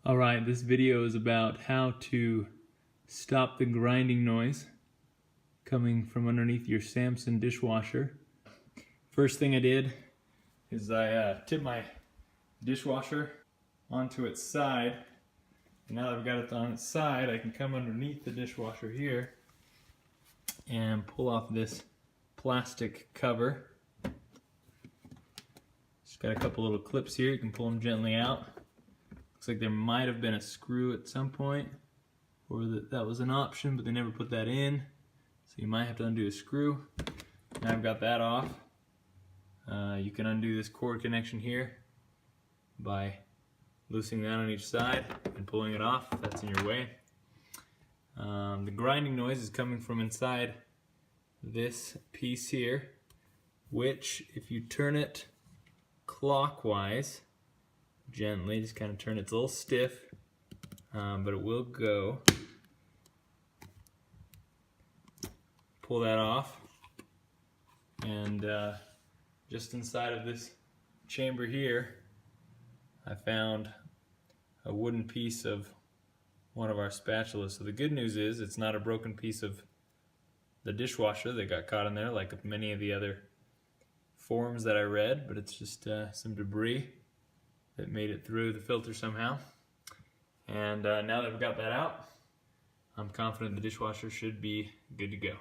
Alright, this video is about how to stop the grinding noise coming from underneath your Samsung dishwasher. First thing I did is I tipped my dishwasher onto its side. And now that I've got it on its side, I can come underneath the dishwasher here and pull off this plastic cover. Just got a couple little clips here, you can pull them gently out. Looks like there might have been a screw at some point, or that was an option, but they never put that in. So you might have to undo a screw. Now I've got that off. You can undo this cord connection here by loosening that on each side and pulling it off if that's in your way. The grinding noise is coming from inside this piece here, which if you turn it clockwise, gently, just kind of turn it, it's a little stiff, but it will go. Pull that off, and just inside of this chamber here, I found a wooden piece of one of our spatulas. So the good news is it's not a broken piece of the dishwasher that got caught in there like many of the other forums that I read, but it's just some debris that made it through the filter somehow. And now that we've got that out, I'm confident the dishwasher should be good to go.